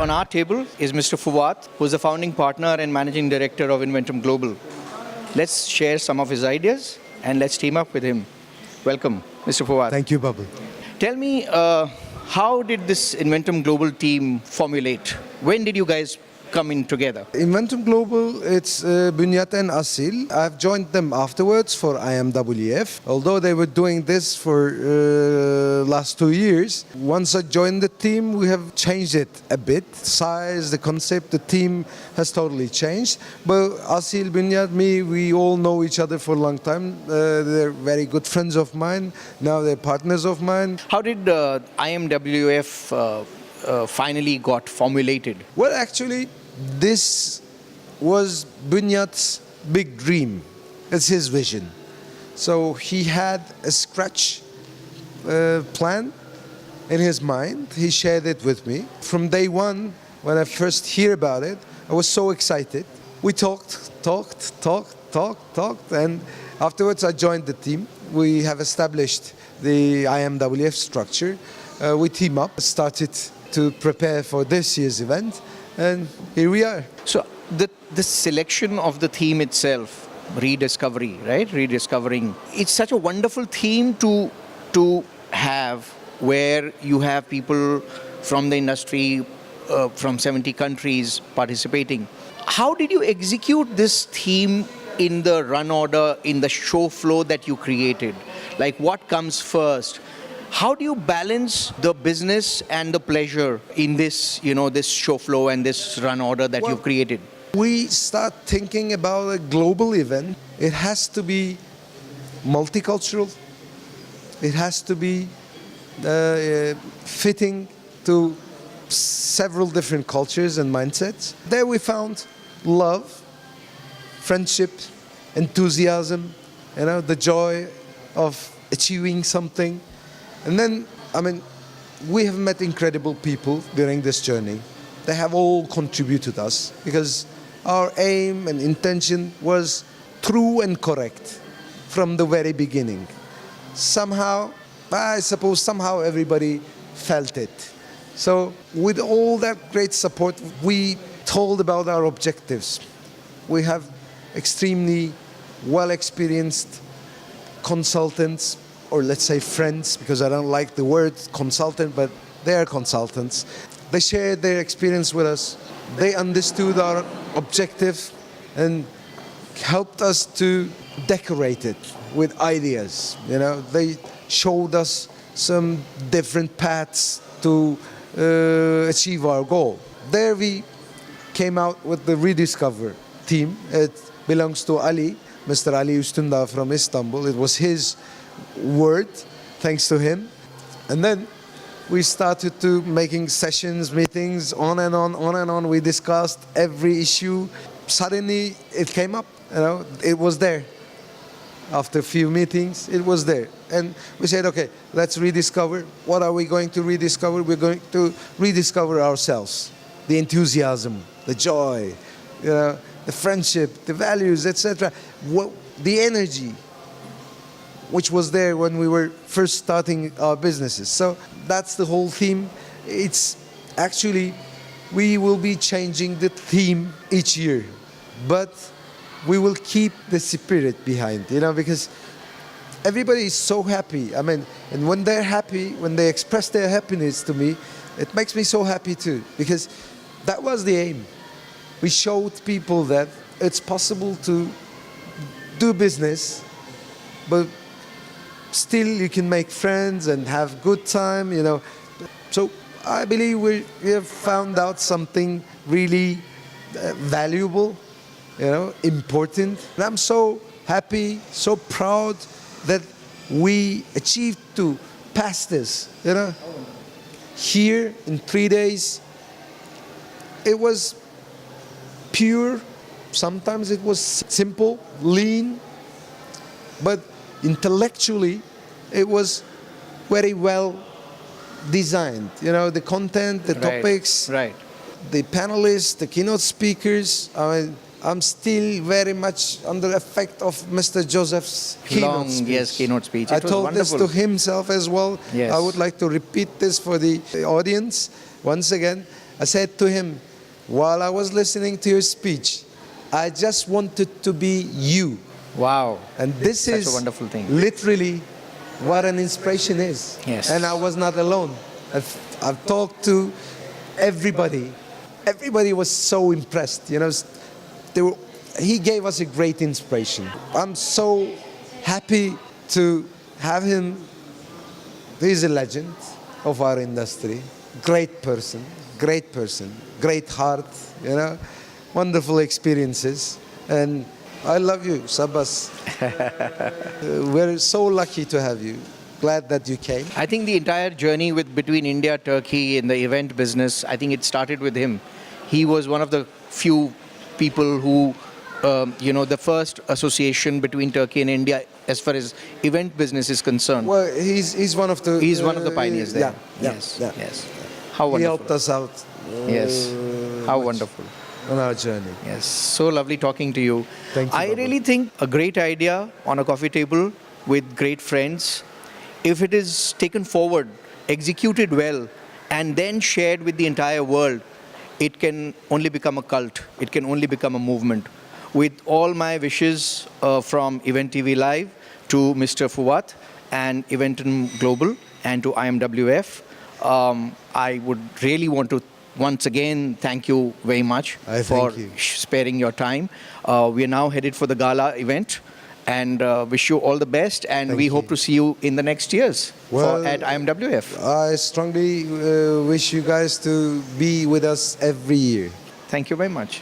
on our table is Mr. Fuat, who is the founding partner and managing director of Inventum Global. Let's share some of his ideas and let's team up with him. Welcome, Mr. Fuat. Thank you, Babul. Tell me, how did this Inventum Global team formulate? When did you guys come in together? Inventum Global, it's Bunyat and Asil. I've joined them afterwards for IMWF, although they were doing this for last 2 years. Once I joined the team, we have changed it a bit. Size, the concept, the team has totally changed. But Asil, Bunyat, me, we all know each other for a long time. They're very good friends of mine. Now they're partners of mine. How did IMWF finally got formulated? Well, actually, this was Bunyat's big dream. It's his vision. So he had a scratch plan in his mind. He shared it with me. From day one, when I first hear about it, I was so excited. We talked, and afterwards I joined the team. We have established the IMWF structure. We team up, started to prepare for this year's event, and here we are. So the selection of the theme itself, rediscovery, right? Rediscovering. It's such a wonderful theme to have, where you have people from the industry, from 70 countries participating. How did you execute this theme in the run order, in the show flow that you created? Like, what comes first? How do you balance the business and the pleasure in this, this show flow and this run order that you've created? We start thinking about a global event. It has to be multicultural. It has to be fitting to several different cultures and mindsets. There we found love, friendship, enthusiasm, the joy of achieving something. And then, we have met incredible people during this journey. They have all contributed us because our aim and intention was true and correct from the very beginning. Somehow everybody felt it. So with all that great support, we told about our objectives. We have extremely well-experienced consultants, or let's say friends, because I don't like the word consultant, but they are consultants. They shared their experience with us. They understood our objective and helped us to decorate it with ideas. They showed us some different paths to achieve our goal. There we came out with the Rediscover team. It belongs to Ali, Mr. Ali Ustunda from Istanbul. It was his word, thanks to him. And then we started to making sessions, meetings, on and on. We discussed every issue. Suddenly it came up, it was there. After a few meetings, it was there. And we said, okay, let's rediscover. What are we going to rediscover? We're going to rediscover ourselves. The enthusiasm, the joy, the friendship, the values, etc. The energy which was there when we were first starting our businesses. So that's the whole theme. It's actually, we will be changing the theme each year, but we will keep the spirit behind, because everybody is so happy. And when they're happy, when they express their happiness to me, it makes me so happy too, because that was the aim. We showed people that it's possible to do business, but still you can make friends and have good time, So I believe we have found out something really valuable, important. And I'm so happy, so proud that we achieved to pass this, Here in 3 days, it was pure. Sometimes it was simple, lean, but intellectually, it was very well designed. The content, the topics, the panelists, the keynote speakers. I'm still very much under the effect of Mr. Joseph's keynote speech. Keynote speech. I told this to himself as well. Yes. I would like to repeat this for the audience once again. I said to him, while I was listening to your speech, I just wanted to be you. Wow. And this Such is a wonderful thing. literally what an inspiration is. Yes. And I was not alone. I've talked to everybody. Everybody was so impressed. You know, he gave us a great inspiration. I'm so happy to have him. He's a legend of our industry. Great person, great heart, you know, wonderful experiences. And I love you, Sabbas. We're so lucky to have you. Glad that you came. I think the entire journey between India, Turkey in the event business, I think it started with him. He was one of the few people who, the first association between Turkey and India as far as event business is concerned. Well, he's one of the... He's one of the pioneers there. Yes. How wonderful. He helped us out. Yes. How much wonderful. On our journey. Yes. So lovely talking to you. Thank you, I Babul. really think a great idea on a coffee table with great friends, if it is taken forward, executed well, and then shared with the entire world, it can only become a cult. It can only become a movement. With all my wishes from Event TV Live to Mr. Fuat and Inventum Global and to IMWF, I would really want to once again thank you very much for sparing your time. We are now headed for the gala event and wish you all the best, and we hope to see you in the next years at IMWF. I strongly wish you guys to be with us every year. Thank you very much.